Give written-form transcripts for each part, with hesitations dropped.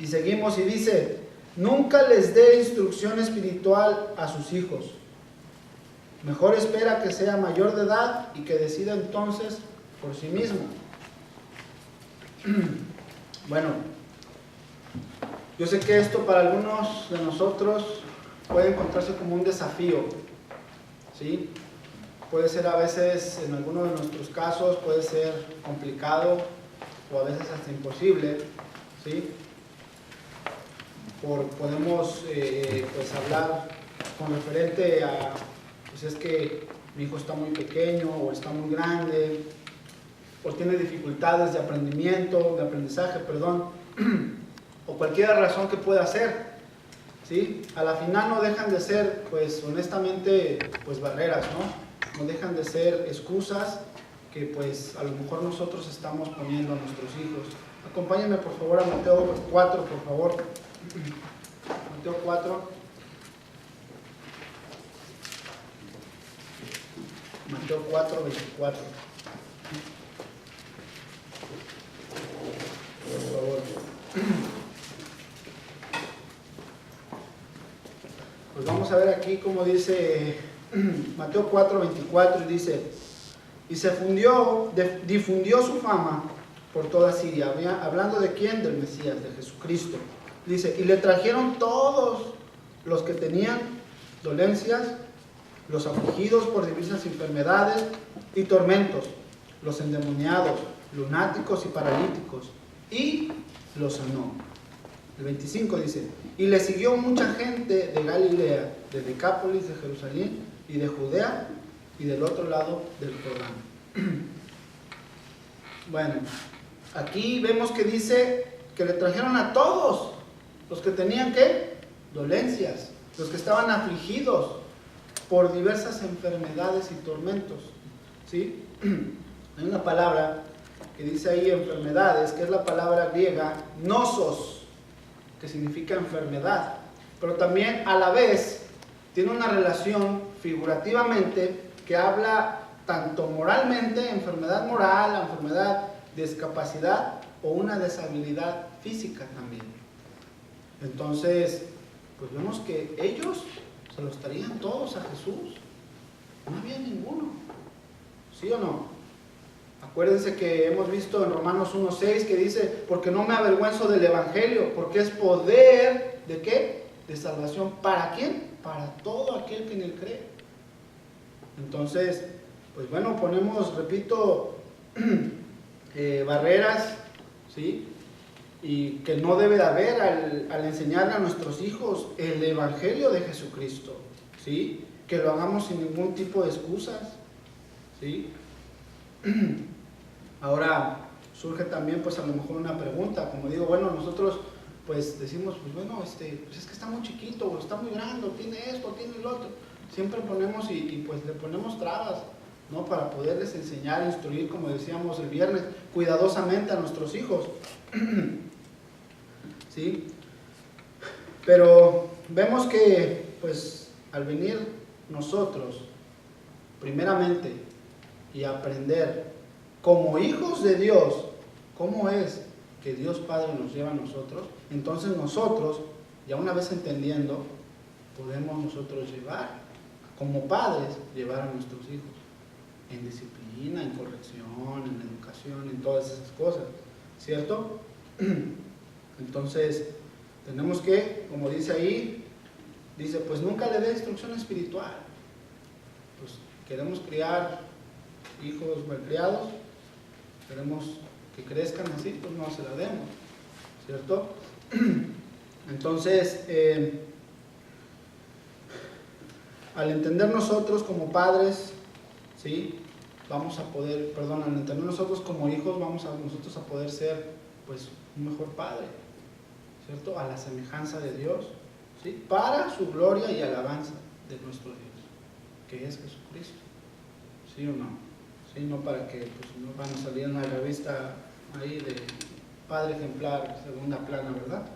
Y seguimos y dice, nunca les dé instrucción espiritual a sus hijos. Mejor espera que sea mayor de edad y que decida entonces por sí mismo. Bueno, yo sé que esto para algunos de nosotros puede encontrarse como un desafío, ¿sí? Puede ser a veces, en algunos de nuestros casos, puede ser complicado o a veces hasta imposible, ¿sí? Podemos pues hablar con referente a, pues es que mi hijo está muy pequeño o está muy grande o tiene dificultades de aprendizaje, o cualquier razón que pueda ser, ¿sí? A la final no dejan de ser, pues honestamente, pues barreras, ¿no? No dejan de ser excusas que pues a lo mejor nosotros estamos poniendo a nuestros hijos. Acompáñenme por favor a Mateo 4, por favor. Mateo 4. Mateo 4, 24. Por favor. Pues vamos a ver aquí cómo dice Mateo 4, 24, y dice, y difundió su fama por toda Siria. Hablando de quién, del Mesías, de Jesucristo. Dice, y le trajeron todos los que tenían dolencias, los afligidos por diversas enfermedades y tormentos, los endemoniados, lunáticos y paralíticos, y los sanó. El 25 dice, y le siguió mucha gente de Galilea, de Decápolis, de Jerusalén y de Judea y del otro lado del Jordán. Bueno, aquí vemos que dice que le trajeron a todos los que tenían, ¿qué? Dolencias, los que estaban afligidos por diversas enfermedades y tormentos, ¿sí? Hay una palabra que dice ahí enfermedades, que es la palabra griega nosos, que significa enfermedad, pero también a la vez tiene una relación figurativamente que habla tanto moralmente, enfermedad moral, enfermedad de discapacidad o una deshabilidad física también. Entonces, pues vemos que ellos se los traían todos a Jesús, no había ninguno, ¿sí o no? Acuérdense que hemos visto en Romanos 1:6 que dice, porque no me avergüenzo del Evangelio, porque es poder, ¿de qué? De salvación. ¿Para quién? Para todo aquel que en él cree. Entonces, pues bueno, ponemos, repito, barreras, ¿sí? Y que no debe de haber al enseñarle a nuestros hijos el Evangelio de Jesucristo, ¿sí? Que lo hagamos sin ningún tipo de excusas, ¿sí? Ahora surge también pues a lo mejor una pregunta, como digo, bueno, nosotros pues decimos, pues bueno, pues es que está muy chiquito, o está muy grande, o tiene esto, o tiene lo otro. Siempre ponemos y pues le ponemos trabas, ¿no? Para poderles enseñar, instruir, como decíamos el viernes, cuidadosamente a nuestros hijos. ¿Sí? Pero vemos que pues al venir nosotros, primeramente, y aprender como hijos de Dios, cómo es que Dios Padre nos lleva a nosotros, entonces nosotros, ya una vez entendiendo, podemos nosotros llevar, como padres, llevar a nuestros hijos en disciplina, en corrección, en educación, en todas esas cosas, ¿cierto? Entonces, tenemos que, como dice ahí, dice, pues nunca le dé instrucción espiritual. Pues queremos criar hijos malcriados, queremos que crezcan así, pues no se la demos, ¿cierto? Entonces, al entender nosotros como padres, ¿sí? Vamos a poder, al entender nosotros como hijos, vamos a nosotros a poder ser, pues, un mejor padre, ¿cierto? A la semejanza de Dios, ¿sí? Para su gloria y alabanza de nuestro Dios, que es Jesucristo, ¿sí o no? Sí, no para que pues, no van a salir en una revista ahí de padre ejemplar, segunda plana, ¿verdad?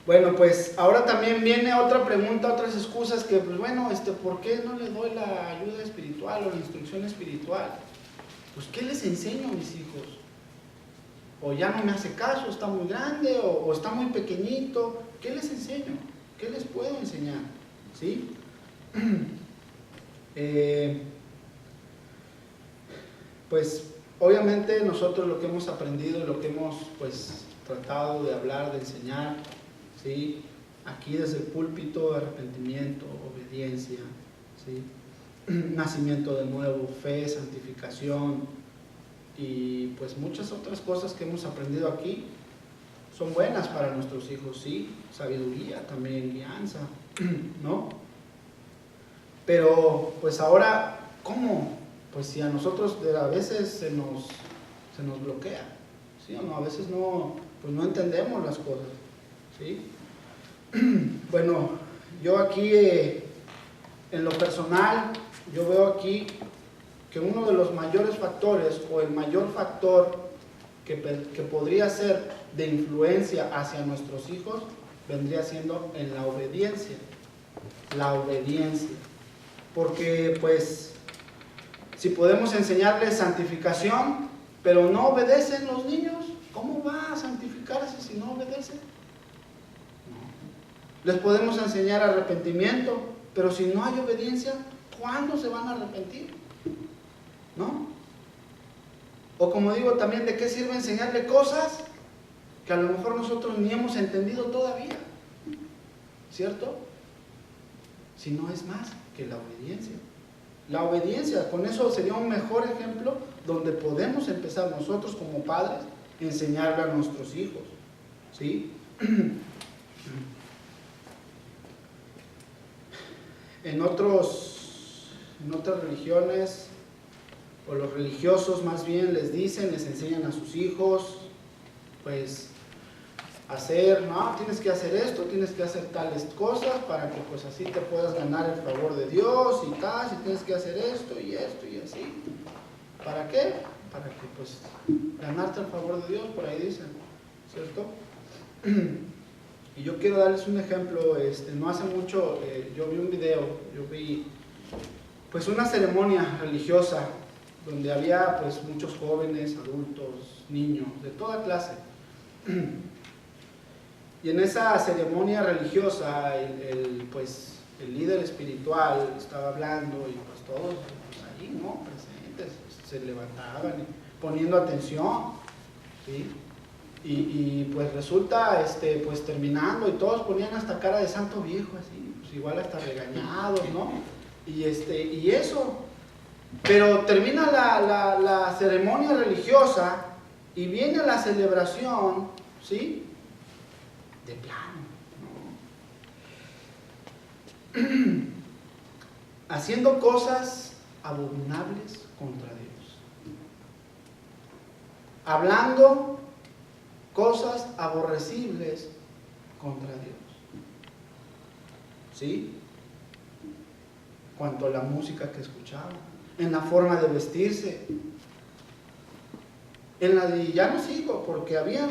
Bueno, pues ahora también viene otra pregunta, otras excusas que, pues bueno, ¿por qué no le doy la ayuda espiritual o la instrucción espiritual? Pues, ¿qué les enseño a mis hijos? o ya no me hace caso, está muy grande, o está muy pequeñito. ¿Qué les enseño? ¿Qué les puedo enseñar? ¿Sí? Pues obviamente nosotros lo que hemos aprendido y lo que hemos pues tratado de hablar, de enseñar, ¿sí? Aquí desde el púlpito, arrepentimiento, obediencia, ¿sí? Nacimiento de nuevo, fe, santificación y pues muchas otras cosas que hemos aprendido aquí son buenas para nuestros hijos, sí, sabiduría también, guianza, ¿no? Pero pues ahora, ¿cómo? Pues si a nosotros a veces se nos bloquea, ¿sí o no? A veces no, pues no entendemos las cosas, ¿sí? Bueno, yo aquí en lo personal, yo veo aquí que uno de los mayores factores o el mayor factor que podría ser de influencia hacia nuestros hijos vendría siendo en la obediencia. La obediencia. Porque pues si podemos enseñarles santificación, pero no obedecen los niños, ¿cómo va a santificarse si no obedecen? Les podemos enseñar arrepentimiento, pero si no hay obediencia, ¿cuándo se van a arrepentir? ¿No? O como digo también, ¿de qué sirve enseñarle cosas que a lo mejor nosotros ni hemos entendido todavía? ¿Cierto? Si no es más que la obediencia. La obediencia, con eso sería un mejor ejemplo donde podemos empezar nosotros como padres a enseñarle a nuestros hijos. ¿Sí? En otras religiones, o los religiosos más bien les enseñan a sus hijos, pues, no, tienes que hacer esto, tienes que hacer tales cosas para que pues así te puedas ganar el favor de Dios y tal, si tienes que hacer esto y así. ¿Para qué? Para que pues ganarte el favor de Dios, por ahí dicen, ¿cierto? Y yo quiero darles un ejemplo. No hace mucho yo vi un video, pues una ceremonia religiosa donde había pues muchos jóvenes, adultos, niños, de toda clase. Y en esa ceremonia religiosa el líder espiritual estaba hablando y pues todos pues, ahí, ¿no? Presentes, se levantaban poniendo atención, ¿sí? Y pues resulta, pues terminando y todos ponían hasta cara de santo viejo, así, pues igual hasta regañados, ¿no? Y eso, pero termina la ceremonia religiosa y viene la celebración, ¿sí? De plano, ¿no? Haciendo cosas abominables contra Dios. Hablando cosas aborrecibles contra Dios. ¿Sí? Cuanto a la música que escuchaban, en la forma de vestirse, y ya no sigo, porque había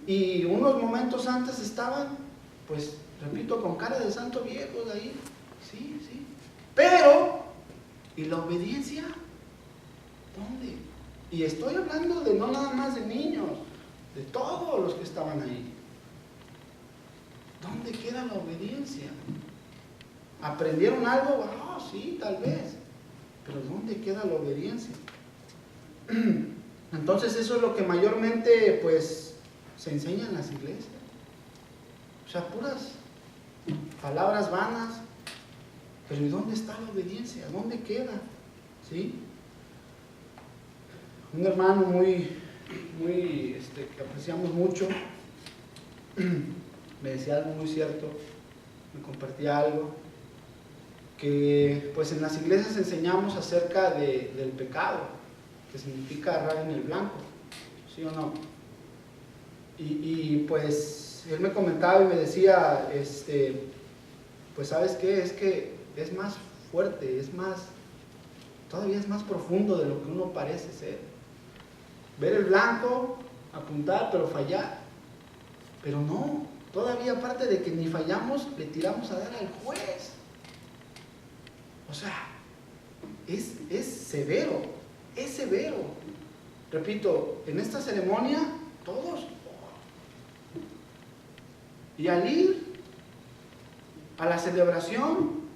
y unos momentos antes estaban, pues, repito, con cara de santo viejo de ahí, sí, pero, ¿y la obediencia? ¿Dónde? Y estoy hablando de no nada más de niños, de todos los que estaban ahí. ¿Dónde queda la obediencia? ¿Aprendieron algo? Ah, sí, tal vez, pero ¿dónde queda la obediencia? Entonces eso es lo que mayormente, pues, se enseña en las iglesias. O sea, puras palabras vanas. Pero ¿y dónde está la obediencia? ¿Dónde queda? ¿Sí? Un hermano que apreciamos mucho me decía algo muy cierto, me compartía algo, que pues en las iglesias enseñamos acerca del pecado, que significa errar en el blanco, ¿sí o no? Y pues él me comentaba y me decía, pues ¿sabes qué? Es que es más fuerte, todavía es más profundo de lo que uno parece ser. Ver el blanco, apuntar, pero fallar. Pero no, todavía aparte de que ni fallamos, le tiramos a dar al juez. O sea, es severo, repito, en esta ceremonia, todos. Y al ir a la celebración,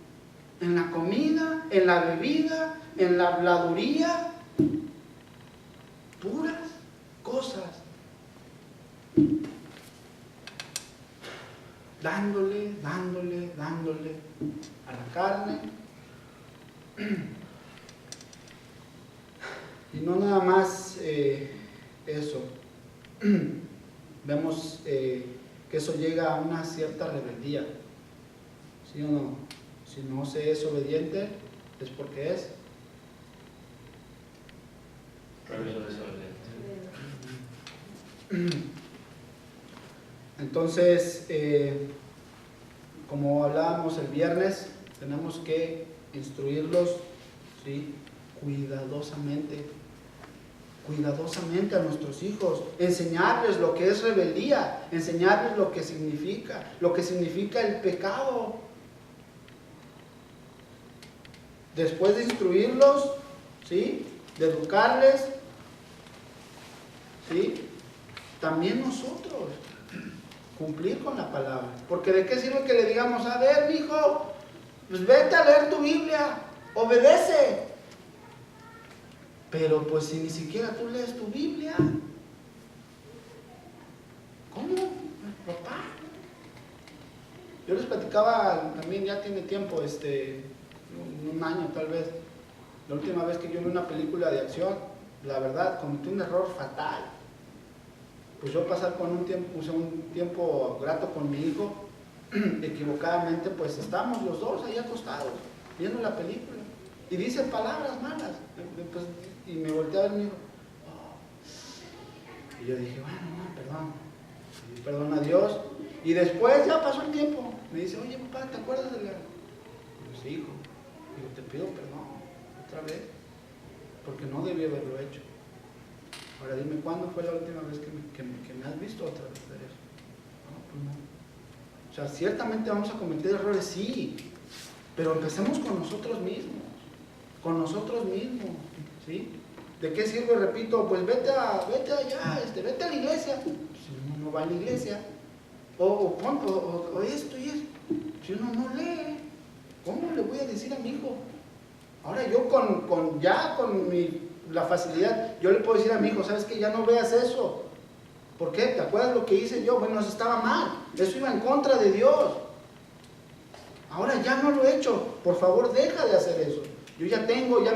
en la comida, en la bebida, en la habladuría, puras cosas. Dándole a la carne. Y no nada más eso. Vemos que eso llega a una cierta rebeldía. ¿Sí o no? Si no se es obediente, es porque es rebelde. Entonces, como hablábamos el viernes, tenemos que instruirlos, ¿sí?, cuidadosamente a nuestros hijos, enseñarles lo que es rebeldía, enseñarles lo que significa el pecado. Después de instruirlos, ¿sí?, de educarles, ¿sí?, también nosotros cumplir con la palabra. Porque ¿de qué sirve que le digamos, a ver, mijo, pues vete a leer tu Biblia, obedece? Pero pues si ni siquiera tú lees tu Biblia, ¿cómo? Papá. Yo les platicaba también, ya tiene tiempo, un año tal vez, la última vez que yo vi una película de acción, la verdad, cometí un error fatal. Pues yo pasar con un tiempo grato con mi hijo, equivocadamente, pues estamos los dos ahí acostados, viendo la película, y dice palabras malas, pues, y me volteé a ver mi hijo, y yo dije, bueno, no, perdón a Dios, y después ya pasó el tiempo, me dice, oye papá, ¿te acuerdas de la...? Y yo, sí, hijo, digo, te pido perdón, otra vez, porque no debí haberlo hecho. Ahora dime, ¿cuándo fue la última vez que me has visto otra vez hacer eso? No, pues no. O sea, ciertamente vamos a cometer errores, sí, pero empecemos con nosotros mismos, ¿sí? ¿De qué sirve, repito? Pues vete allá, vete a la iglesia. Si uno no va a la iglesia, o esto y esto, si uno no lee, ¿cómo le voy a decir a mi hijo? Ahora yo con la facilidad, yo le puedo decir a mi hijo, ¿sabes qué? Ya no veas eso. ¿Por qué? ¿Te acuerdas lo que hice yo? Bueno, eso estaba mal, eso iba en contra de Dios. Ahora ya no lo he hecho, por favor deja de hacer eso. Yo ya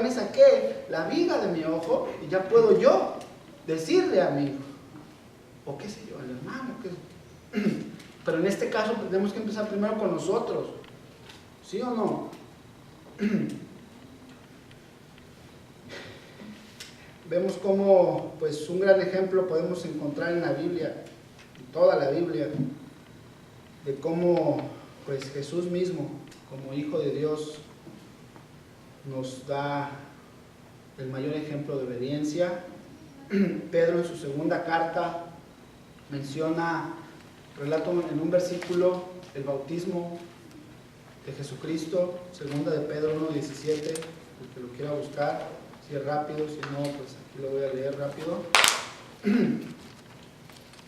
me saqué la viga de mi ojo y ya puedo yo decirle a mi hijo, o qué sé yo, al hermano, pero en este caso tenemos que empezar primero con nosotros, ¿sí o no? Vemos cómo, pues, un gran ejemplo podemos encontrar en la Biblia, en toda la Biblia, de cómo, pues, Jesús mismo, como Hijo de Dios, nos da el mayor ejemplo de obediencia. Pedro en su segunda carta relata en un versículo el bautismo de Jesucristo, segunda de Pedro 1:17, el que lo quiera buscar, si es rápido, si no, pues aquí lo voy a leer rápido.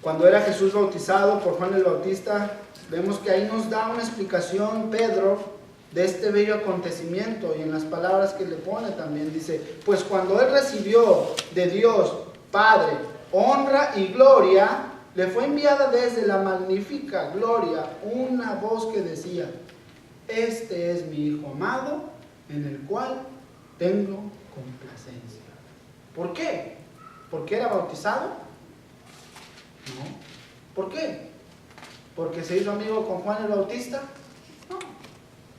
Cuando era Jesús bautizado por Juan el Bautista, vemos que ahí nos da una explicación Pedro de este bello acontecimiento, y en las palabras que le pone también dice, pues cuando él recibió de Dios Padre honra y gloria, le fue enviada desde la magnífica gloria una voz que decía, este es mi Hijo amado, en el cual tengo complacencia. ¿Por qué? ¿Porque era bautizado? No. ¿Por qué? ¿Porque se hizo amigo con Juan el Bautista? No.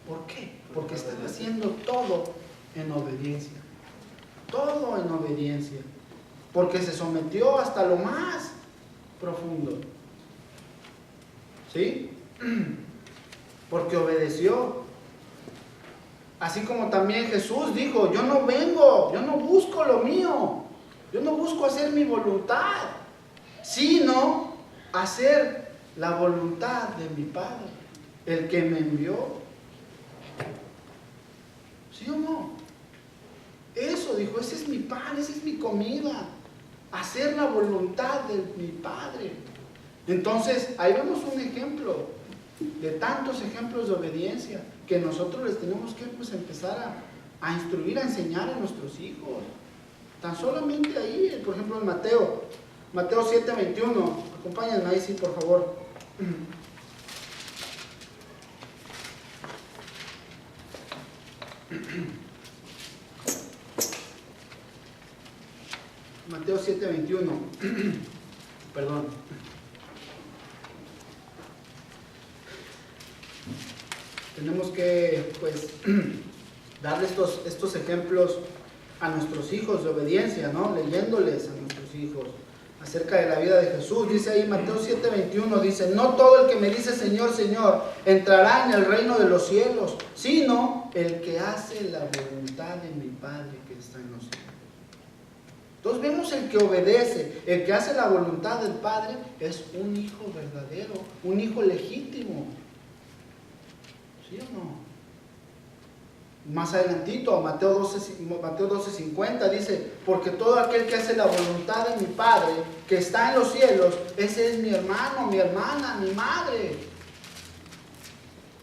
¿Por qué? Porque estaba haciendo todo en obediencia. Todo en obediencia. Porque se sometió hasta lo más profundo. ¿Sí? Porque obedeció. Así como también Jesús dijo, yo no busco lo mío, yo no busco hacer mi voluntad, sino hacer la voluntad de mi Padre, el que me envió. ¿Sí o no? Eso dijo, ese es mi pan, esa es mi comida. hacer la voluntad de mi Padre. Entonces, ahí vemos un ejemplo de tantos ejemplos de obediencia que nosotros les tenemos que pues, empezar a instruir, a enseñar a nuestros hijos. Tan solamente ahí, por ejemplo en Mateo 7:21, acompáñenme ahí sí, por favor. Mateo 7:21, perdón. Tenemos que pues darle estos ejemplos a nuestros hijos de obediencia, ¿no? Leyéndoles a nuestros hijos acerca de la vida de Jesús. Dice ahí Mateo 7:21, dice: no todo el que me dice Señor, Señor, entrará en el reino de los cielos, sino el que hace la voluntad de mi Padre que está en los cielos. Entonces vemos el que obedece, el que hace la voluntad del Padre, es un hijo verdadero, un hijo legítimo. ¿Sí o no? Más adelantito, Mateo 12:50 dice: porque todo aquel que hace la voluntad de mi Padre que está en los cielos, ese es mi hermano, mi hermana, mi madre.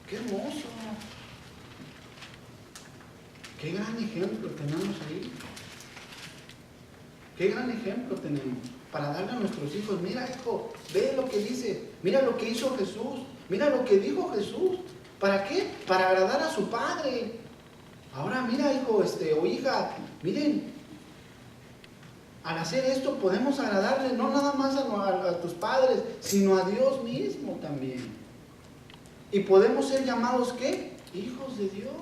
¡Qué hermoso! ¡Qué gran ejemplo tenemos ahí! ¡Qué gran ejemplo tenemos para darle a nuestros hijos! Mira, hijo, ve lo que dice, mira lo que hizo Jesús, mira lo que dijo Jesús. ¿Para qué? Para agradar a su Padre. Ahora mira, hijo, o hija, miren, al hacer esto podemos agradarle no nada más a tus padres, sino a Dios mismo también. Y podemos ser llamados, ¿qué? Hijos de Dios.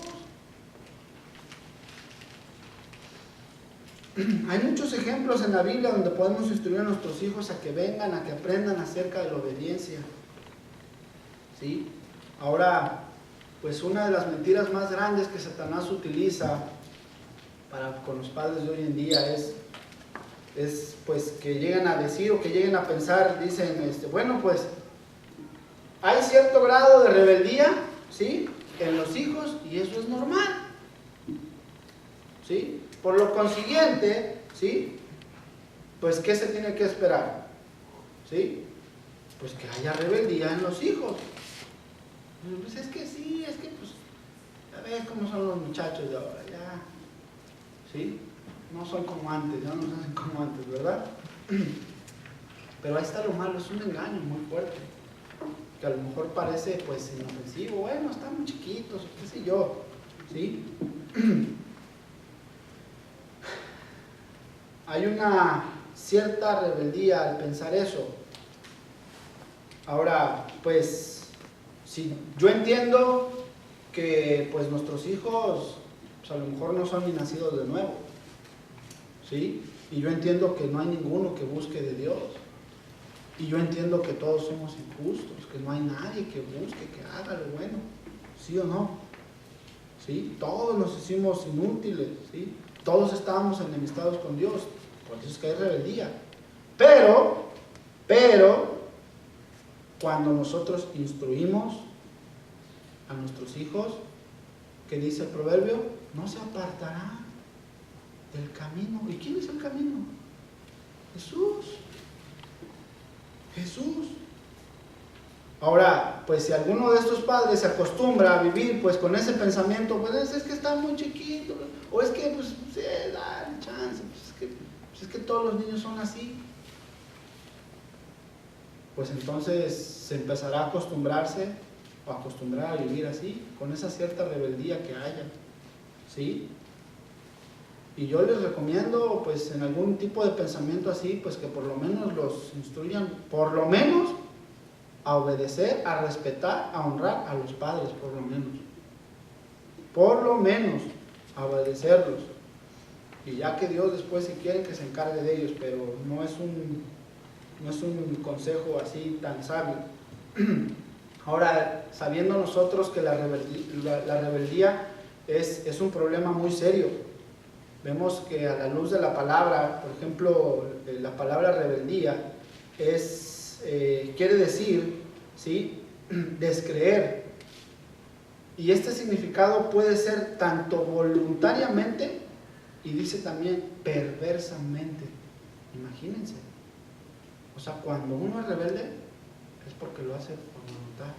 Hay muchos ejemplos en la Biblia donde podemos instruir a nuestros hijos a que vengan, a que aprendan acerca de la obediencia. ¿Sí? Ahora, pues una de las mentiras más grandes que Satanás utiliza con los padres de hoy en día es pues que lleguen a decir o que lleguen a pensar, dicen, bueno, pues hay cierto grado de rebeldía, ¿sí?, en los hijos, y eso es normal, ¿sí? Por lo consiguiente, ¿sí?, pues ¿qué se tiene que esperar? ¿Sí? Pues que haya rebeldía en los hijos. Pues es que sí, es que pues, ya ves cómo son los muchachos de ahora, ya, ¿sí? No son como antes, ya no son como antes, ¿verdad? Pero ahí está lo malo, es un engaño muy fuerte, que a lo mejor parece pues inofensivo, bueno, están muy chiquitos, qué sé yo, ¿sí? Hay una cierta rebeldía al pensar eso. Ahora, pues, si yo entiendo que pues nuestros hijos pues, a lo mejor no son ni nacidos de nuevo, ¿sí? Y yo entiendo que no hay ninguno que busque de Dios. Y yo entiendo que todos somos injustos, que no hay nadie que busque, que haga lo bueno, ¿sí o no? ¿Sí? Todos nos hicimos inútiles, ¿sí? Todos estábamos enemistados con Dios, por eso es que hay rebeldía. Pero, cuando nosotros instruimos a nuestros hijos, ¿qué dice el proverbio? No se apartará del camino. ¿Y quién es el camino? Jesús. Jesús. Ahora, pues si alguno de estos padres se acostumbra a vivir pues con ese pensamiento, pues es que está muy chiquito, o es que pues dale chance, pues es que todos los niños son así, pues entonces se empezará a acostumbrarse o a acostumbrar a vivir así, con esa cierta rebeldía que haya, ¿sí? Y yo les recomiendo, pues en algún tipo de pensamiento así, pues que por lo menos los instruyan, por lo menos a obedecer, a respetar, a honrar a los padres, por lo menos a obedecerlos. Y ya que Dios después, si quiere, que se encargue de ellos, pero no es un consejo así tan sabio. Ahora, sabiendo nosotros que la rebeldía es un problema muy serio, vemos que a la luz de la palabra, por ejemplo, la palabra rebeldía quiere decir, ¿sí?, descreer. Y este significado puede ser tanto voluntariamente y dice también perversamente. Imagínense. O sea, cuando uno es rebelde, es porque lo hace por voluntad.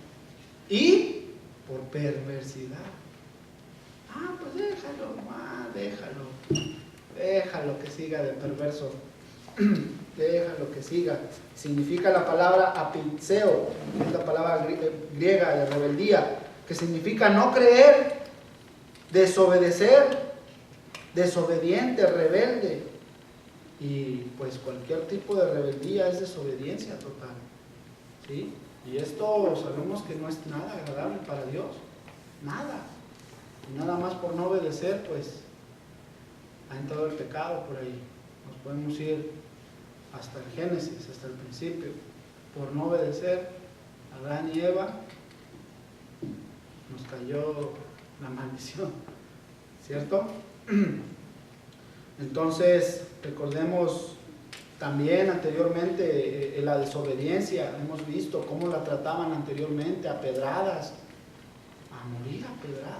Y por perversidad. Pues déjalo que siga de perverso. Déjalo que siga. Significa la palabra apitseo, que es la palabra griega de rebeldía, que significa no creer, desobedecer, desobediente, rebelde. Y pues cualquier tipo de rebeldía es desobediencia total, ¿sí? Y esto sabemos que no es nada agradable para Dios, nada. Y nada más por no obedecer, pues ha entrado el pecado por ahí. Nos podemos ir hasta el Génesis, hasta el principio. Por no obedecer, Adán y Eva, nos cayó la maldición, ¿cierto? Entonces, recordemos también anteriormente la desobediencia. Hemos visto cómo la trataban anteriormente, a pedradas, a morir a pedradas.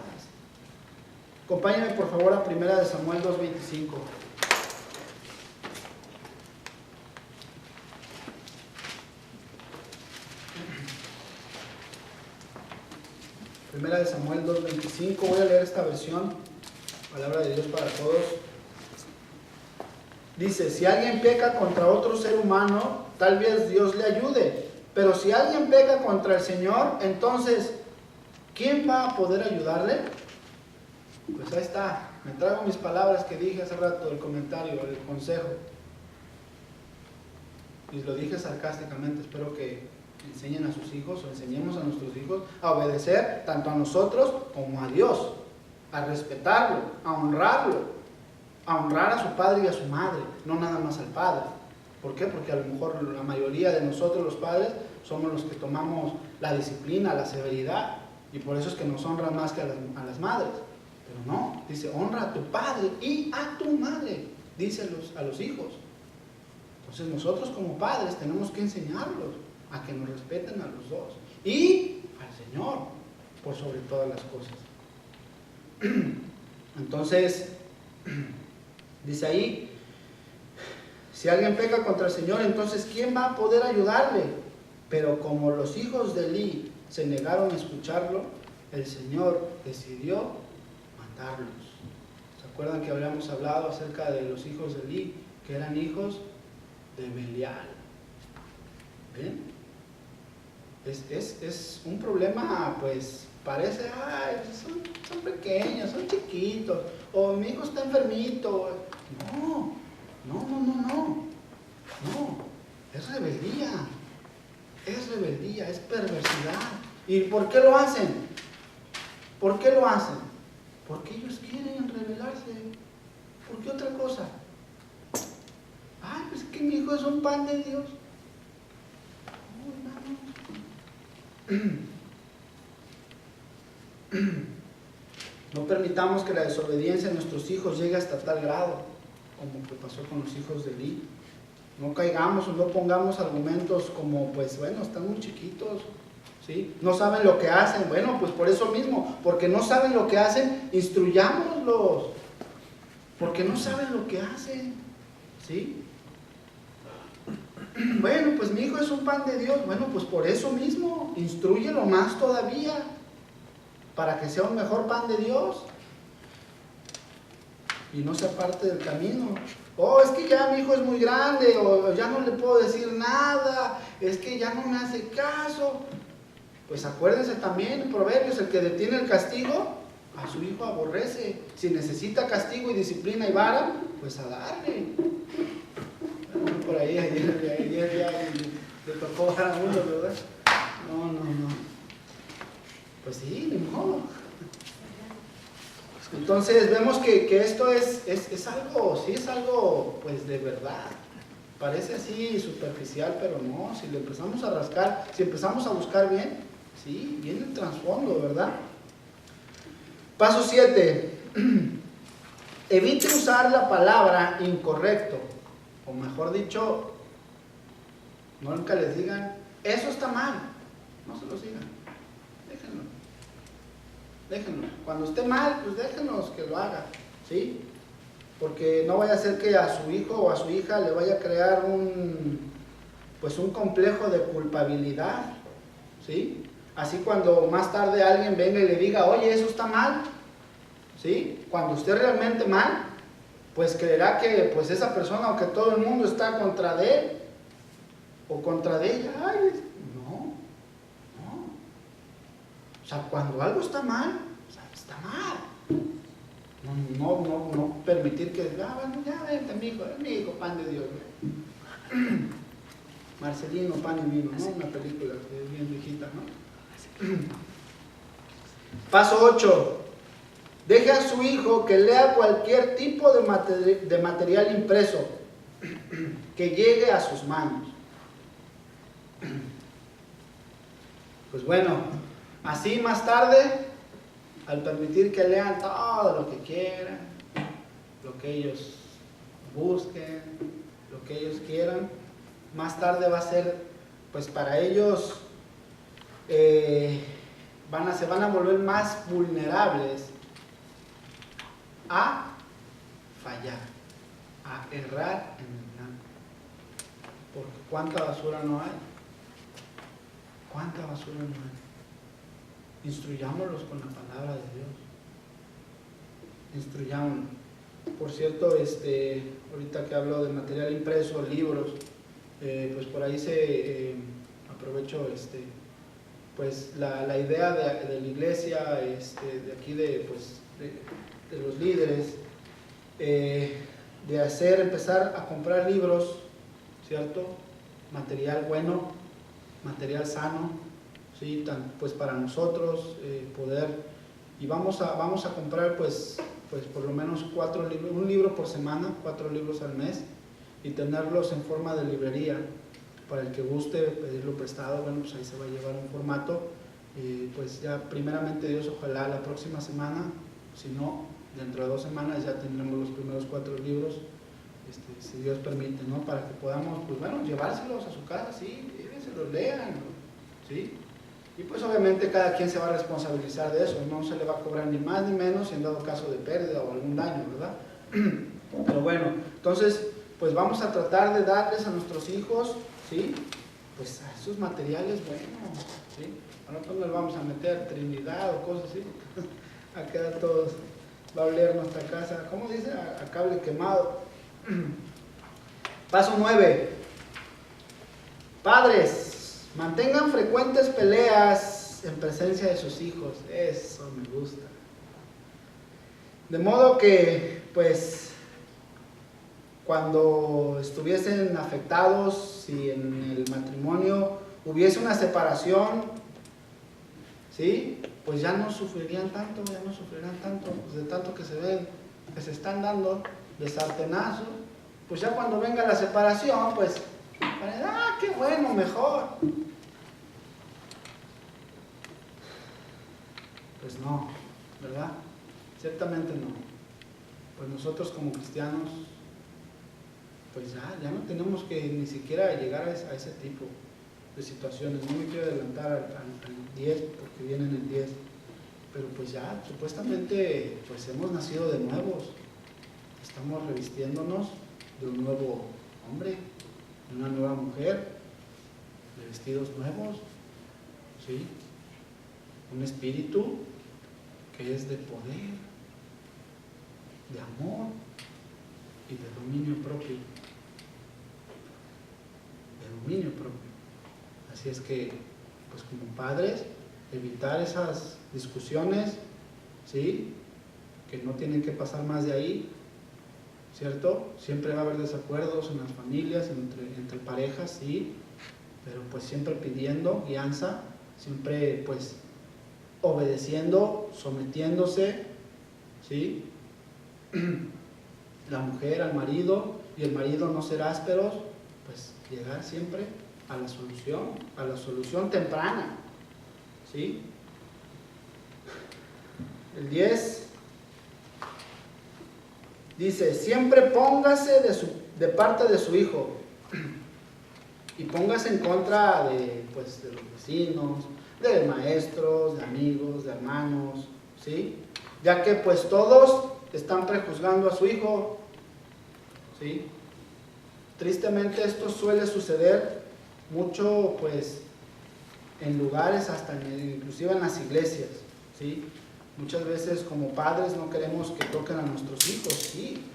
Acompáñenme por favor a 1 Samuel 2:25. Primera de Samuel 2:25. Voy a leer esta versión, palabra de Dios para todos. Dice: si alguien peca contra otro ser humano, tal vez Dios le ayude. Pero si alguien peca contra el Señor, entonces, ¿quién va a poder ayudarle? Pues ahí está. Me traigo mis palabras que dije hace rato, el comentario, el consejo. Y lo dije sarcásticamente. Espero que enseñen a sus hijos o enseñemos a nuestros hijos a obedecer tanto a nosotros como a Dios, a respetarlo, a honrarlo, a honrar a su padre y a su madre, no nada más al padre. ¿Por qué? Porque a lo mejor la mayoría de nosotros los padres somos los que tomamos la disciplina, la severidad, y por eso es que nos honran más que a las madres. Pero no, dice: honra a tu padre y a tu madre, dice a los hijos. Entonces nosotros como padres tenemos que enseñarlos a que nos respeten a los dos y al Señor por sobre todas las cosas. Entonces dice ahí: si alguien peca contra el Señor, entonces ¿quién va a poder ayudarle? Pero como los hijos de Elí se negaron a escucharlo, el Señor decidió matarlos. ¿Se acuerdan que habíamos hablado acerca de los hijos de Elí, que eran hijos de Belial? ¿Ven? Es un problema, pues parece, son pequeños, son chiquitos, o mi hijo está enfermito. No, es rebeldía, es perversidad. ¿Y por qué lo hacen? ¿Por qué lo hacen? Porque ellos quieren rebelarse. ¿Por qué otra cosa? Pues es que mi hijo es un pan de Dios. No permitamos que la desobediencia de nuestros hijos llegue hasta tal grado como que pasó con los hijos de Elí. No caigamos o no pongamos argumentos como, pues bueno, están muy chiquitos, ¿sí? No saben lo que hacen. Bueno, pues por eso mismo, porque no saben lo que hacen, instruyámoslos. Porque no saben lo que hacen, ¿sí? Bueno, pues mi hijo es un pan de Dios. Bueno, pues por eso mismo, instrúyelo más todavía, para que sea un mejor pan de Dios y no se aparte del camino. Es que ya mi hijo es muy grande, o ya no le puedo decir nada, es que ya no me hace caso. Pues acuérdense también en Proverbios: el que detiene el castigo, a su hijo aborrece. Si necesita castigo y disciplina y vara, pues a darle. Por ahí ayer ya le tocó dar a uno, ¿verdad? No. Pues sí, ni modo. Entonces vemos que esto es algo, sí es algo pues de verdad. Parece así superficial, pero no. Si le empezamos a rascar, si empezamos a buscar bien, sí, viene el trasfondo, ¿verdad? Paso 7. Evite usar la palabra incorrecto. O mejor dicho, nunca les digan: eso está mal. No se los digan. Déjenlo. Cuando esté mal, pues déjenos que lo haga, ¿sí? porque no vaya a ser que a su hijo o a su hija le vaya a crear un complejo de culpabilidad, ¿sí? Así cuando más tarde alguien venga y le diga, oye, eso está mal, ¿sí? Cuando esté realmente mal, pues creerá que pues esa persona o que todo el mundo está contra de él o contra de ella. Ay, no. O sea, cuando algo está mal, o sea, está mal. No permitir que, bueno, ya vente, mi hijo, pan de Dios. Marcelino, pan y vino, ¿no? Una película que es bien viejita, ¿no? Paso 8. Deje a su hijo que lea cualquier tipo de material impreso que llegue a sus manos. Pues bueno, así más tarde, al permitir que lean todo lo que quieran, lo que ellos busquen, lo que ellos quieran, más tarde va a ser, pues para ellos, se van a volver más vulnerables a fallar, a errar en el blanco. Porque ¿cuánta basura no hay? ¿Cuánta basura no hay? Instruyámoslos con la palabra de Dios. Instruyámoslos. Por cierto, ahorita que hablo de material impreso, libros, pues por ahí aprovecho pues la idea de la iglesia, de aquí de los líderes, de empezar a comprar libros, ¿cierto? Material bueno, material sano, ¿sí? Pues para nosotros poder, y vamos a comprar pues por lo menos 4 libros, un libro por semana, 4 libros al mes, y tenerlos en forma de librería. Para el que guste pedirlo prestado, bueno, pues ahí se va a llevar un formato. Pues ya primeramente Dios, ojalá la próxima semana, si no, dentro de 2 semanas ya tendremos los primeros 4 libros, si Dios permite, ¿no? Para que podamos, pues bueno, llevárselos a su casa, sí, se los lean, ¿sí? Y pues obviamente cada quien se va a responsabilizar de eso, no se le va a cobrar ni más ni menos en dado caso de pérdida o algún daño, ¿verdad? Pero bueno, entonces, pues vamos a tratar de darles a nuestros hijos, ¿sí? Pues a esos materiales buenos, ¿sí? A nosotros nos vamos a meter Trinidad o cosas así, a quedar todos, va a oler nuestra casa, ¿cómo dice? A cable quemado. Paso 9. Padres, mantengan frecuentes peleas en presencia de sus hijos. Eso me gusta. De modo que, pues, cuando estuviesen afectados, si en el matrimonio hubiese una separación, ¿sí? Pues ya no sufrirían tanto, pues de tanto que se están dando de sartenazos. Pues ya cuando venga la separación, pues, qué bueno, mejor. Pues no, ¿verdad? Ciertamente no. Pues nosotros como cristianos, pues ya no tenemos que ni siquiera llegar a ese tipo de situaciones. No me quiero adelantar al 10 porque viene en el 10, pero pues ya supuestamente pues hemos nacido de nuevos, estamos revistiéndonos de un nuevo hombre, de una nueva mujer, de vestidos nuevos, ¿sí? Un espíritu que es de poder, de amor y de dominio propio. Así es que, pues como padres, evitar esas discusiones, ¿sí? Que no tienen que pasar más de ahí, ¿cierto? Siempre va a haber desacuerdos en las familias, entre parejas, sí, pero pues siempre pidiendo guianza, siempre pues obedeciendo, sometiéndose, ¿sí? La mujer al marido, y el marido no ser ásperos, pues llegar siempre a la solución temprana, ¿sí? El 10 dice, siempre póngase de parte de su hijo y póngase en contra de los vecinos, de maestros, de amigos, de hermanos, ¿sí? Ya que pues todos están prejuzgando a su hijo, ¿sí? Tristemente esto suele suceder mucho, pues, en lugares, hasta inclusive en las iglesias, ¿sí? Muchas veces como padres no queremos que toquen a nuestros hijos, sí,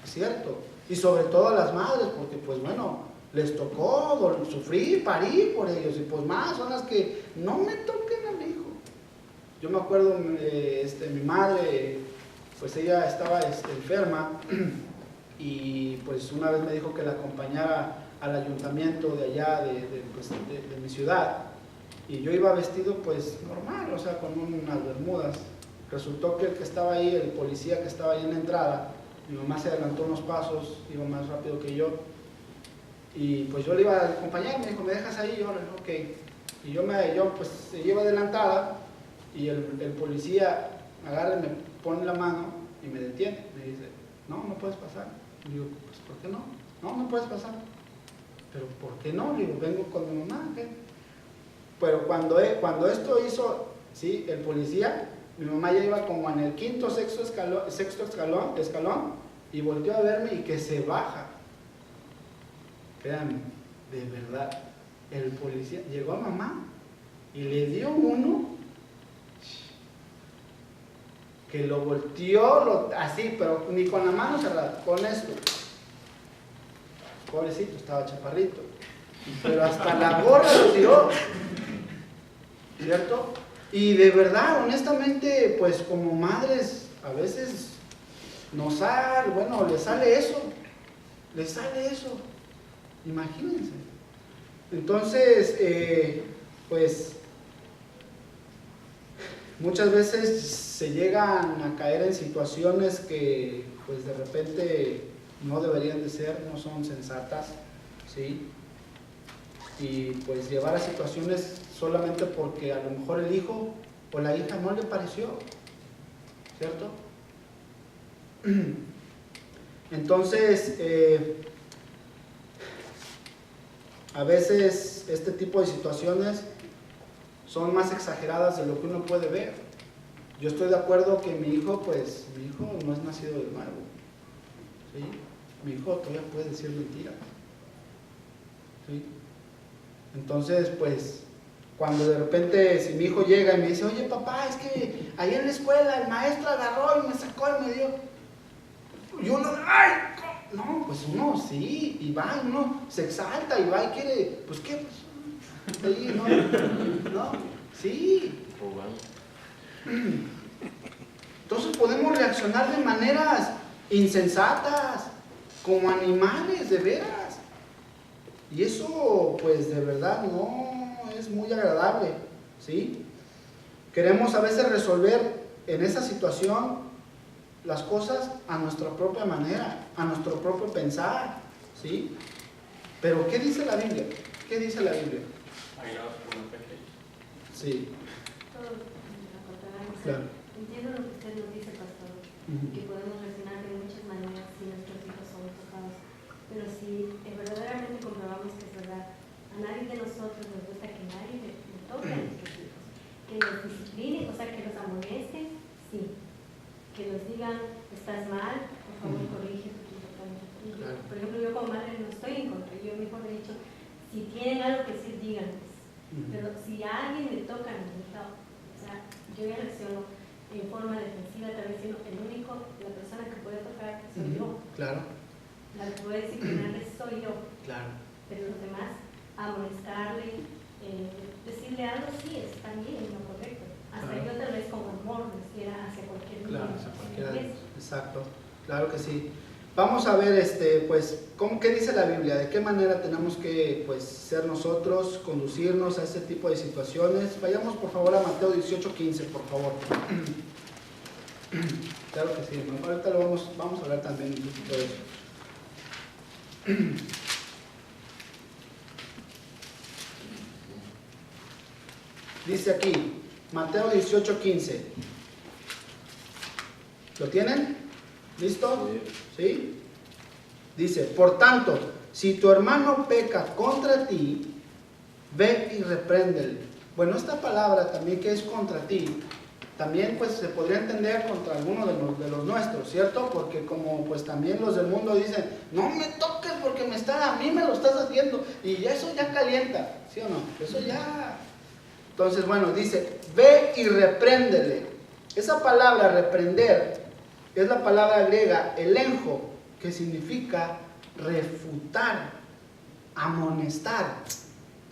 es cierto. Y sobre todo a las madres, porque pues bueno, les tocó sufrir, parir por ellos, y pues más son las que no me toquen a mi hijo. Yo me acuerdo, mi madre, pues ella estaba enferma, y pues una vez me dijo que la acompañara al ayuntamiento de allá, de mi ciudad, y yo iba vestido pues normal, o sea, con unas bermudas. Resultó que el que estaba ahí, el policía que estaba ahí en la entrada, mi mamá se adelantó unos pasos, iba más rápido que yo, y pues yo le iba a acompañar, me dijo, ¿me dejas ahí? Yo, ok. Y yo pues iba adelantada, y el policía agarra y me pone la mano y me detiene, me dice, no puedes pasar. Y digo, pues ¿por qué no? No puedes pasar. ¿Pero por qué no? Le digo, vengo con mi mamá, ¿qué? Pero cuando esto hizo, ¿sí? El policía, mi mamá ya iba como en el quinto, sexto escalón, y volteó a verme y que se baja. Créanme, de verdad, el policía llegó a mamá y le dio uno que lo volteó así, pero ni con la mano cerrada, con esto. Pobrecito, estaba chaparrito, pero hasta la gorra lo tiró, ¿cierto? Y de verdad, honestamente, pues como madres, a veces les sale eso, imagínense. Entonces, pues, muchas veces se llegan a caer en situaciones que, pues, de repente no deberían de ser, no son sensatas, ¿sí? Y pues llevar a situaciones solamente porque a lo mejor el hijo o la hija no le pareció, ¿cierto? Entonces, a veces este tipo de situaciones son más exageradas de lo que uno puede ver. Yo estoy de acuerdo que mi hijo no es nacido de nuevo, ¿sí? Mi hijo todavía puede decir mentiras, ¿sí? Entonces, pues, cuando de repente, si mi hijo llega y me dice, oye papá, es que ahí en la escuela el maestro agarró y me sacó y me dio, y uno, ¡ay! No, pues uno sí, y va, uno se exalta y va y quiere, pues qué, pues, ahí, no, sí. Entonces podemos reaccionar de maneras insensatas, como animales, de veras. Y eso, pues, de verdad no es muy agradable, ¿sí? Queremos a veces resolver en esa situación las cosas a nuestra propia manera, a nuestro propio pensar, ¿sí? Pero ¿qué dice la Biblia? ¿Qué dice la Biblia? Sí. Claro. Entiendo lo que usted nos dice, pastor, que podemos reaccionar de muchas maneras si nuestros hijos son tocados, pero si verdaderamente comprobamos que es verdad, a nadie de nosotros nos gusta que nadie le toque a nuestros hijos, que los discipline, o sea, que los amoneste, sí, que nos digan, estás mal, por favor corrige tu comportamiento. Claro. Por ejemplo, yo como madre no estoy en contra, yo mejor he dicho, si tienen algo que decir, díganles, pero si a alguien le toca a mi hija, o sea, yo ya reacciono en forma defensiva, tal vez siendo la persona que puede tocar soy yo. Claro. La que puede disciplinarle soy yo. Claro. Pero los demás, amonestarle, decirle algo, sí, está bien, lo correcto. Hasta yo tal vez con amor decía hacia cualquier niño. Claro, hacia cualquiera. Exacto, claro que sí. Vamos a ver, pues, ¿qué dice la Biblia? ¿De qué manera tenemos que, pues, ser nosotros, conducirnos a ese tipo de situaciones? Vayamos, por favor, a Mateo 18:15, por favor. Claro que sí, ahorita vamos a hablar también un poquito de eso. Dice aquí, Mateo 18:15. ¿Lo tienen? ¿Listo? ¿Sí? Dice, por tanto, si tu hermano peca contra ti, ve y repréndele. Bueno, esta palabra también que es contra ti, también pues se podría entender contra alguno de los nuestros, ¿cierto? Porque como pues también los del mundo dicen, no me toques porque a mí me lo estás haciendo, y eso ya calienta, ¿sí o no? Eso ya... Entonces, bueno, dice, ve y repréndele. Esa palabra reprender es la palabra griega elenjo, que significa refutar, amonestar.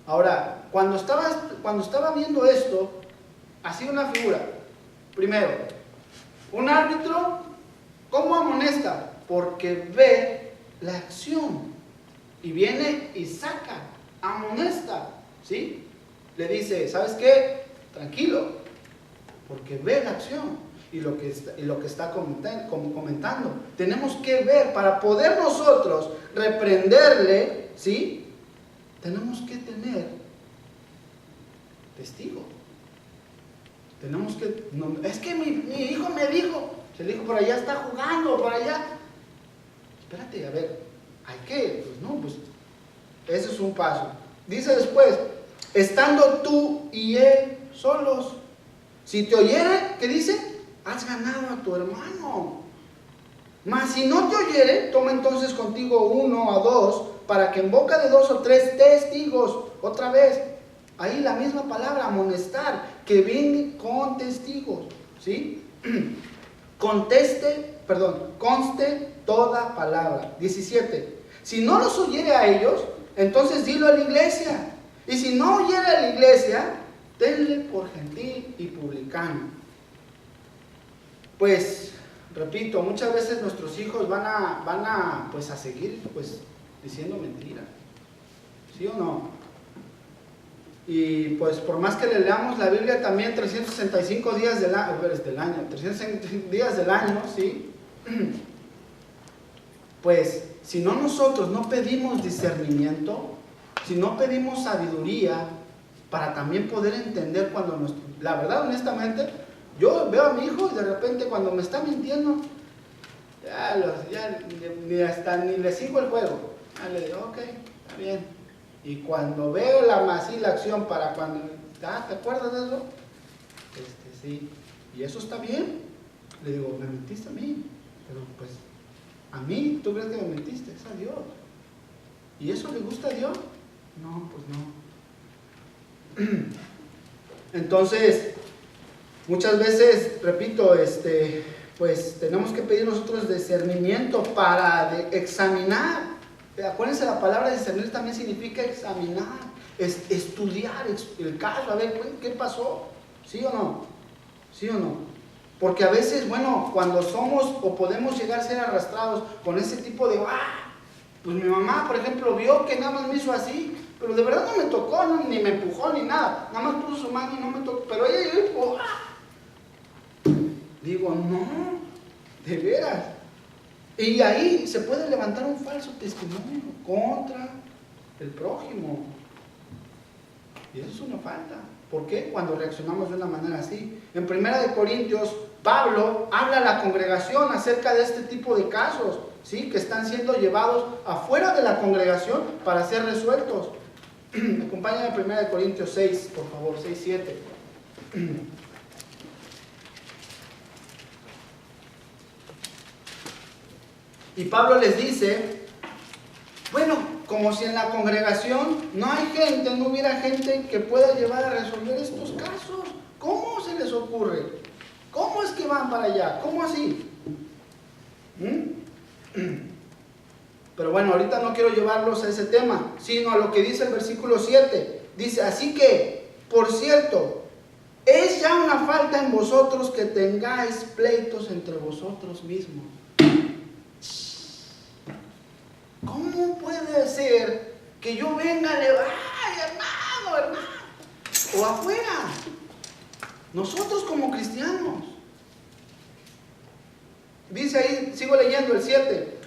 Ahora, cuando estaba viendo esto, hacía una figura. Primero, un árbitro, ¿cómo amonesta? Porque ve la acción y viene y saca, amonesta, ¿sí? Le dice, ¿sabes qué? Tranquilo, porque ve la acción y lo que está comentando. Tenemos que ver, para poder nosotros reprenderle, ¿sí? Tenemos que tener testigos. Tenemos que, no, es que mi hijo me dijo, el hijo por allá está jugando, por allá. Espérate, a ver, hay que, pues no, pues ese es un paso. Dice después, estando tú y él solos, si te oyere, ¿qué dice? Has ganado a tu hermano. Mas si no te oyere, toma entonces contigo 1 o 2, para que en boca de 2 o 3 testigos, otra vez, ahí la misma palabra, amonestar, que viene con testigos, ¿sí? Conste toda palabra. 17. Si no los oyere a ellos, entonces dilo a la iglesia. Y si no oyere a la iglesia, tenle por gentil y publicano. Pues, repito, muchas veces nuestros hijos van a seguir pues diciendo mentiras, ¿sí o no? Y pues por más que le leamos la Biblia también 365 días del año, 365 días del año, ¿sí? Pues si no nosotros no pedimos discernimiento, si no pedimos sabiduría para también poder entender cuando la verdad, honestamente, yo veo a mi hijo y de repente cuando me está mintiendo, ni le sigo el juego. Le digo, ok, está bien. Y cuando veo la acción para cuando, ¿te acuerdas de eso? Sí. ¿Y eso está bien? Le digo, me mentiste a mí. Pero pues, a mí, ¿tú crees que me mentiste? Es a Dios. ¿Y eso le gusta a Dios? No, pues no. Entonces, muchas veces, repito, pues tenemos que pedir nosotros discernimiento para examinar. Acuérdense, la palabra discernir también significa examinar, estudiar el caso, a ver qué pasó, ¿sí o no? ¿Sí o no? Porque a veces, bueno, cuando somos o podemos llegar a ser arrastrados con ese tipo de, pues mi mamá, por ejemplo, vio que nada más me hizo así, pero de verdad no me tocó, ni me empujó, ni nada, nada más puso su mano y no me tocó, pero ella llegó y digo, no, de veras. Y ahí se puede levantar un falso testimonio contra el prójimo. Y eso es una falta. ¿Por qué? Cuando reaccionamos de una manera así. En 1 Corintios, Pablo habla a la congregación acerca de este tipo de casos, ¿sí? Que están siendo llevados afuera de la congregación para ser resueltos. Acompáñame a 1 Corintios 6, por favor, 6, 7. Y Pablo les dice, bueno, como si en la congregación no hubiera gente que pueda llevar a resolver estos casos. ¿Cómo se les ocurre? ¿Cómo es que van para allá? ¿Cómo así? Pero bueno, ahorita no quiero llevarlos a ese tema, sino a lo que dice el versículo 7. Dice, así que, por cierto, es ya una falta en vosotros que tengáis pleitos entre vosotros mismos. ¿Cómo puede ser que yo venga a hermano, o afuera? Nosotros como cristianos. Dice ahí, sigo leyendo el 7.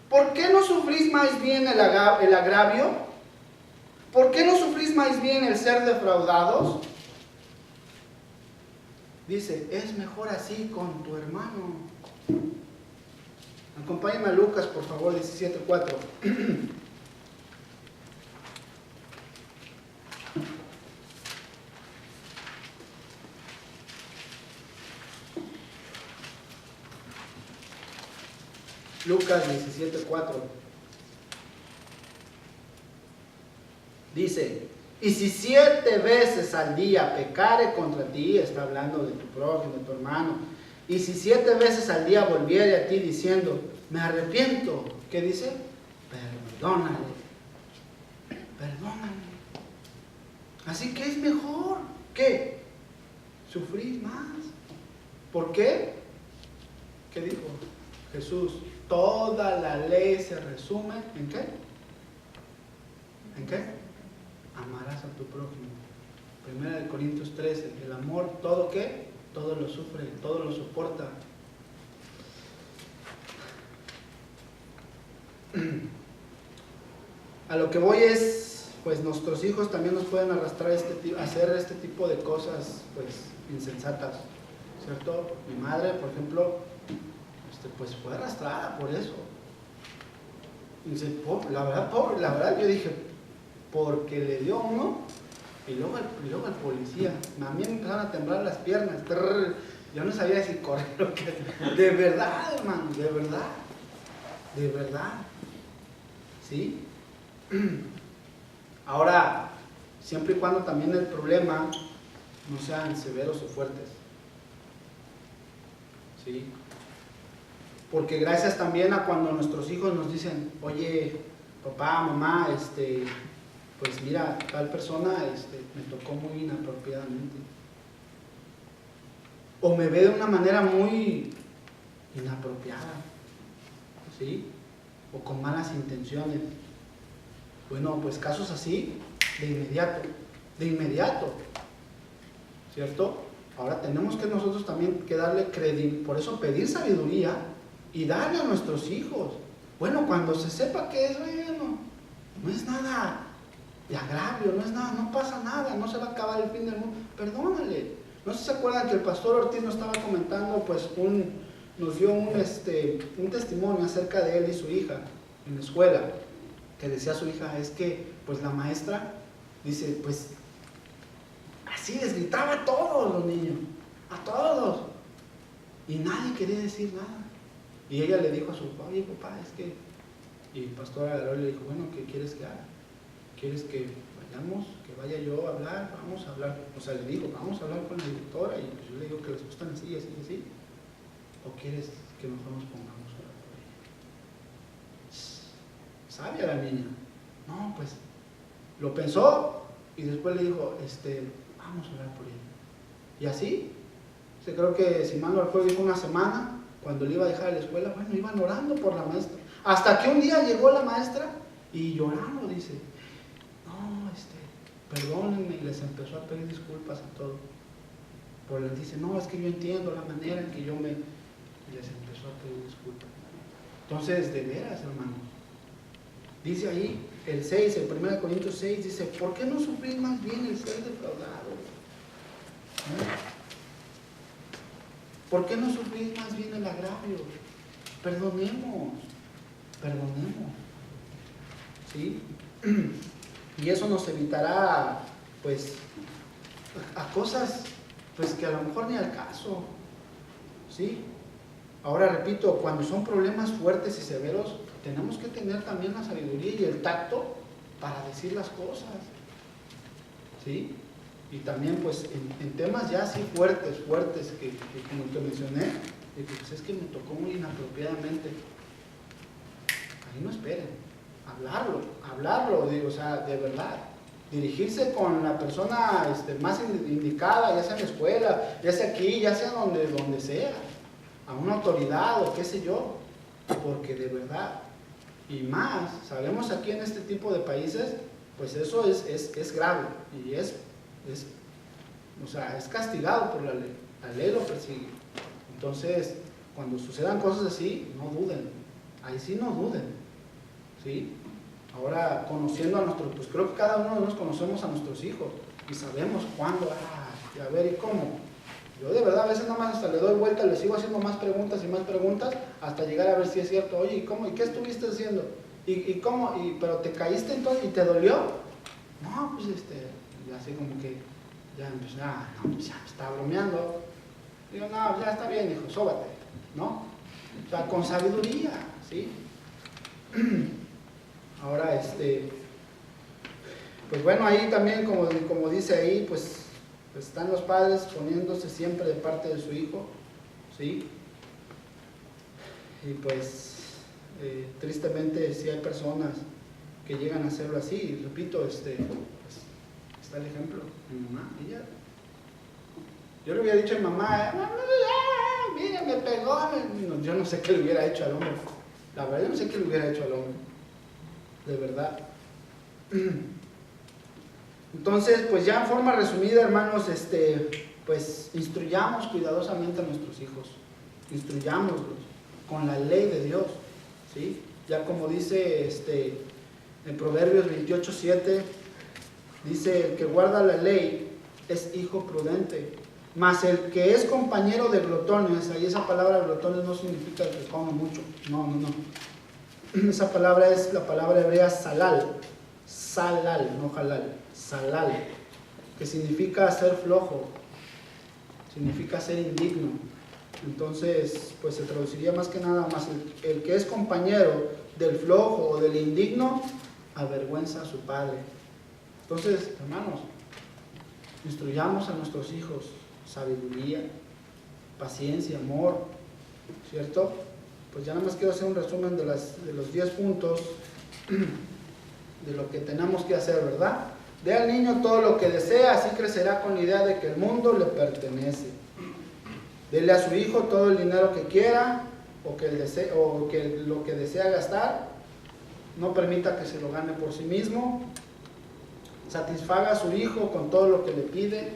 ¿Por qué no sufrís más bien el agravio? ¿Por qué no sufrís más bien el ser defraudados? Dice, es mejor así con tu hermano. Acompáñame a Lucas, por favor, 17:4. Lucas 17:4. Dice, y si 7 veces al día pecare contra ti, está hablando de tu prójimo, de tu hermano, y si 7 veces al día volviere a ti diciendo, me arrepiento, ¿qué dice? Perdónale, perdónale. Así que es mejor, ¿qué? Sufrir más. ¿Por qué? ¿Qué dijo Jesús? Toda la ley se resume ¿en qué? ¿En qué? Amarás a tu prójimo. 1 Corintios 13, el amor, ¿todo qué? Todo lo sufre, todo lo soporta. A lo que voy es, pues nuestros hijos también nos pueden arrastrar a hacer este tipo de cosas, pues, insensatas, ¿cierto? Mi madre, por ejemplo, pues fue arrastrada por eso. Y dice, pobre, la verdad, yo dije, porque le dio uno, y luego el policía, a mí me empezaron a temblar las piernas, yo no sabía si correr o qué. De verdad, hermano, de verdad, ¿sí? Ahora, siempre y cuando también el problema no sean severos o fuertes, ¿sí? Porque gracias también a cuando nuestros hijos nos dicen, oye, papá, mamá, pues mira, tal persona me tocó muy inapropiadamente. O me ve de una manera muy inapropiada, ¿sí? O con malas intenciones. Bueno, pues casos así, de inmediato, ¿cierto? Ahora tenemos que nosotros también que darle credibilidad, por eso pedir sabiduría y darle a nuestros hijos. Bueno, cuando se sepa que es, bueno, no es nada de agravio, no es nada, no pasa nada, no se va a acabar el fin del mundo, perdónale. No sé si se acuerdan que el pastor Ortiz nos estaba comentando, pues nos dio un testimonio acerca de él y su hija en la escuela, que decía a su hija, es que pues la maestra dice, pues así les gritaba a todos los niños, a todos, y nadie quería decir nada. Y ella le dijo a su papá, oye papá, es que, y el pastor agarró y le dijo, bueno, ¿qué quieres que haga? ¿Quieres que vayamos, que vaya yo a hablar? Vamos a hablar, o sea, le digo, vamos a hablar con la directora, y pues yo le digo que les gustan así, así, así, o quieres que mejor nos pongamos a orar por ella. Sabia la niña. No, pues lo pensó y después le dijo, vamos a orar por ella. Y así, creo que si mal no recuerdo, dijo una semana, cuando le iba a dejar a la escuela, bueno, iban orando por la maestra. Hasta que un día llegó la maestra y llorando dice, no, perdónenme, y les empezó a pedir disculpas a todos. Porque les dice, no, es que yo entiendo la manera en que yo me... Y les empezó a pedir disculpas. Entonces, de veras, hermanos, dice ahí, el 6, el 1 Corintios 6, dice, ¿por qué no sufrir más bien el ser defraudado? ¿Por qué no sufrir más bien el agravio? Perdonemos, ¿sí? Y eso nos evitará, pues, a cosas, pues, que a lo mejor ni al caso, ¿sí? Ahora repito, cuando son problemas fuertes y severos, tenemos que tener también la sabiduría y el tacto para decir las cosas, ¿sí? Y también, pues, en temas ya así fuertes, que como te mencioné, de que pues es que me tocó muy inapropiadamente. Ahí no esperen, hablarlo, digo, o sea, de verdad. Dirigirse con la persona más indicada, ya sea en la escuela, ya sea aquí, ya sea donde sea, a una autoridad o qué sé yo, porque de verdad, y más, sabemos aquí en este tipo de países, pues eso es grave y es castigado por la ley lo persigue. Entonces, cuando sucedan cosas así, no duden, ahí sí no duden, ¿sí? Ahora, conociendo a nuestros, pues creo que cada uno de nosotros conocemos a nuestros hijos y sabemos cuándo, y a ver, ¿y cómo? Yo de verdad a veces nada más hasta le doy vuelta, le sigo haciendo más preguntas y más preguntas hasta llegar a ver si es cierto. Oye, ¿y cómo? ¿Y qué estuviste haciendo? ¿Y cómo? ¿Pero te caíste entonces y te dolió? No, pues ya así como que ya empecé, no, pues ya me está bromeando. Digo, no, ya está bien, hijo, sóbate, ¿no? O sea, con sabiduría, ¿sí? Ahora, pues bueno, ahí también, como dice ahí, pues están los padres poniéndose siempre de parte de su hijo, ¿sí? Y pues, tristemente, sí hay personas que llegan a hacerlo así. Y repito, pues, está el ejemplo, mi mamá, ella. Yo le hubiera dicho a mi mamá, mira, me pegó. No, yo no sé qué le hubiera hecho al hombre. La verdad, yo no sé qué le hubiera hecho al hombre. De verdad. Entonces, pues ya en forma resumida, hermanos, pues instruyamos cuidadosamente a nuestros hijos. Instruyámoslos con la ley de Dios, ¿sí? Ya como dice en Proverbios 28:7, dice, el que guarda la ley es hijo prudente, mas el que es compañero de glotones, ahí esa palabra glotones no significa que come mucho, no. Esa palabra es la palabra hebrea salal, no halal, salal, que significa ser flojo, significa ser indigno. Entonces, pues se traduciría más que nada más el que es compañero del flojo o del indigno, avergüenza a su padre. Entonces, hermanos, instruyamos a nuestros hijos sabiduría, paciencia, amor, ¿cierto? Pues ya nada más quiero hacer un resumen de los 10 puntos de lo que tenemos que hacer, ¿verdad? Dé al niño todo lo que desea, así crecerá con la idea de que el mundo le pertenece. Dele a su hijo todo el dinero que quiera o que lo que desea gastar. No permita que se lo gane por sí mismo. Satisfaga a su hijo con todo lo que le pide,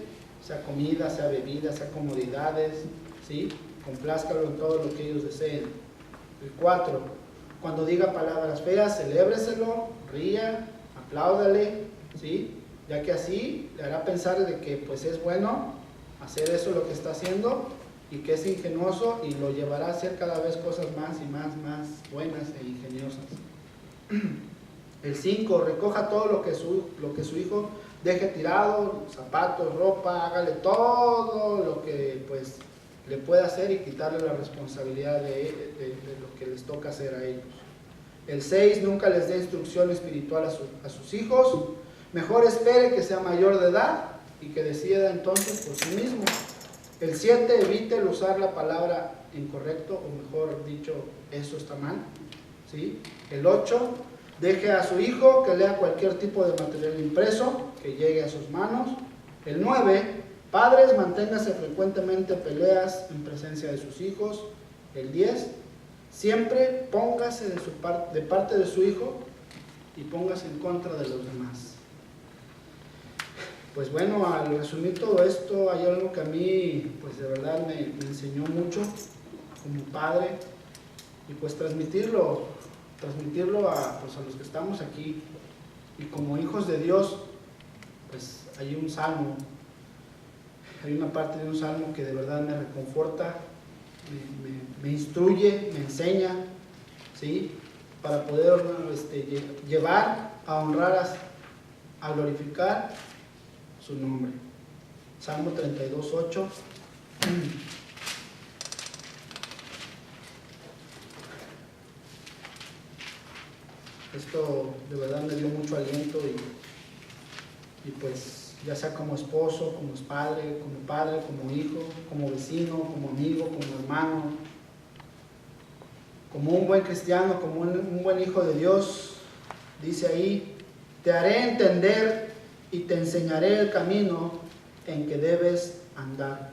sea comida, sea bebida, sea comodidades, ¿sí? Complázcalo en todo lo que ellos deseen. El 4, cuando diga palabras feas, celébreselo, ría, apláudale, ¿sí? Ya que así le hará pensar de que pues es bueno hacer eso lo que está haciendo y que es ingenioso, y lo llevará a hacer cada vez cosas más y más buenas e ingeniosas. El 5, recoja todo lo que su hijo deje tirado, zapatos, ropa, hágale todo lo que pues le pueda hacer y quitarle la responsabilidad de lo que les toca hacer a ellos. El 6, nunca les dé instrucción espiritual a sus hijos, mejor espere que sea mayor de edad y que decida entonces por sí mismo. El 7, evite el usar la palabra incorrecto, o mejor dicho, eso está mal, ¿sí? El 8, deje a su hijo que lea cualquier tipo de material impreso que llegue a sus manos. El 9, padres, manténgase frecuentemente peleas en presencia de sus hijos. El 10, siempre póngase de parte de su hijo y póngase en contra de los demás. Pues bueno, al resumir todo esto, hay algo que a mí, pues de verdad me enseñó mucho como padre, y pues transmitirlo a los que estamos aquí. Y como hijos de Dios, pues hay un salmo, hay una parte de un salmo que de verdad me reconforta, me instruye, me enseña, ¿sí? Para poder llevar a honrar, a glorificar su nombre. Salmo 32:8. Esto de verdad me dio mucho aliento, y pues ya sea como esposo, como padre, como hijo, como vecino, como amigo, como hermano, como un buen cristiano, como un buen hijo de Dios, dice ahí, te haré entender y te enseñaré el camino en que debes andar.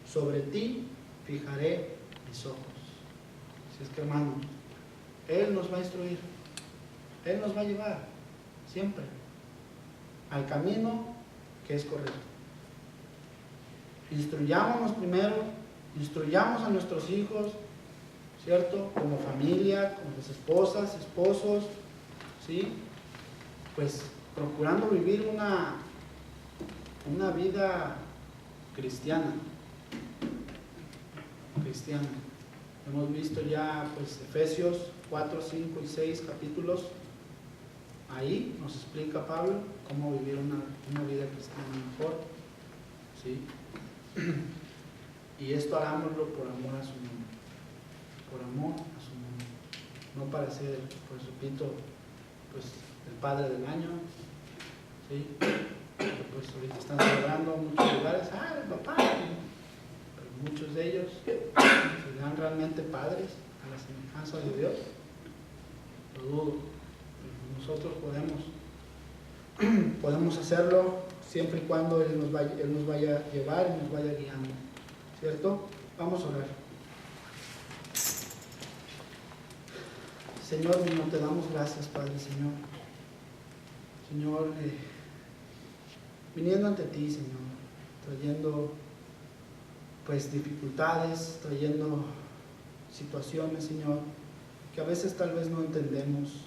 Sobre ti fijaré mis ojos. Así es que, hermano, Él nos va a instruir, Él nos va a llevar siempre al camino que es correcto. Instruyámonos primero, instruyamos a nuestros hijos, ¿cierto? Como familia, como las esposas, esposos, ¿sí? Pues procurando vivir una vida cristiana. Hemos visto ya pues Efesios 4, 5 y 6 capítulos. Ahí nos explica Pablo cómo vivir una vida cristiana mejor, ¿sí? Y esto hagámoslo por amor a su nombre. por amor a su nombre, no para ser, pues repito, pues el padre del año, ¿sí? Pues ahorita están celebrando en muchos lugares, el papá, pero muchos de ellos serán realmente padres a la semejanza de Dios. Lo dudo. Nosotros podemos hacerlo siempre y cuando Él nos vaya a llevar y nos vaya guiando, ¿cierto? Vamos a orar. Señor mío, te damos gracias, Padre, Señor. Señor, viniendo ante ti, Señor, trayendo pues dificultades, trayendo situaciones, Señor, que a veces tal vez no entendemos.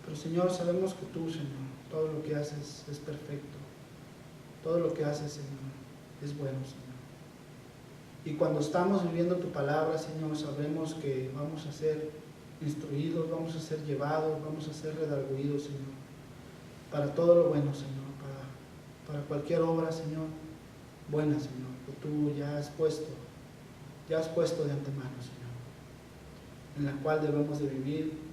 Pero Señor, sabemos que tú, Señor, todo lo que haces es perfecto. Todo lo que haces, Señor, es bueno, Señor. Y cuando estamos viviendo tu palabra, Señor, sabemos que vamos a ser instruidos, vamos a ser llevados, vamos a ser redarguidos, Señor, para todo lo bueno, Señor, para cualquier obra, Señor, buena, Señor, que tú ya has puesto de antemano, Señor, en la cual debemos de vivir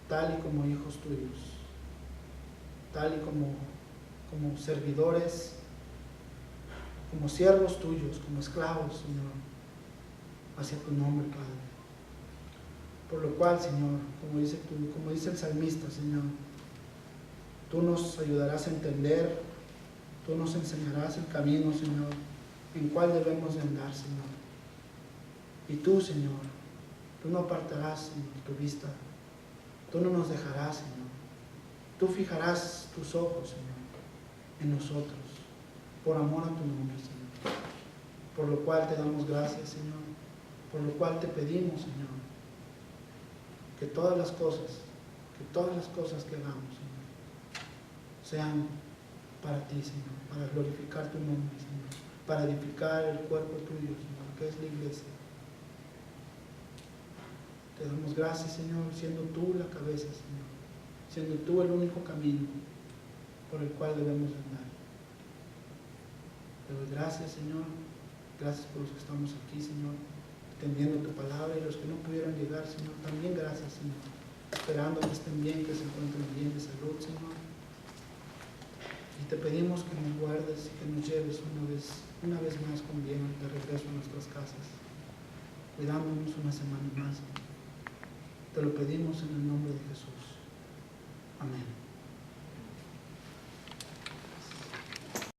tal y como hijos tuyos, tal y como servidores, como siervos tuyos, como esclavos, Señor, hacia tu nombre, Padre. Por lo cual, Señor, como dice el salmista, Señor, tú nos ayudarás a entender, tú nos enseñarás el camino, Señor, en cuál debemos de andar, Señor. Y tú, Señor, tú no apartarás, Señor, tu vista. Tú no nos dejarás, Señor. Tú fijarás tus ojos, Señor, en nosotros, por amor a tu nombre, Señor. Por lo cual te damos gracias, Señor. Por lo cual te pedimos, Señor, que todas las cosas que hagamos, Señor, sean para ti, Señor, para glorificar tu nombre, Señor, para edificar el cuerpo tuyo, Señor, que es la iglesia. Te damos gracias, Señor, siendo tú la cabeza, Señor, siendo tú el único camino por el cual debemos andar. Te doy gracias, Señor, gracias por los que estamos aquí, Señor, entendiendo tu palabra, y los que no pudieron llegar, Señor, también gracias, Señor, esperando que estén bien, que se encuentren bien de salud, Señor. Y te pedimos que nos guardes y que nos lleves una vez más con bien de regreso a nuestras casas, cuidándonos una semana más. Te lo pedimos en el nombre de Jesús. Amén.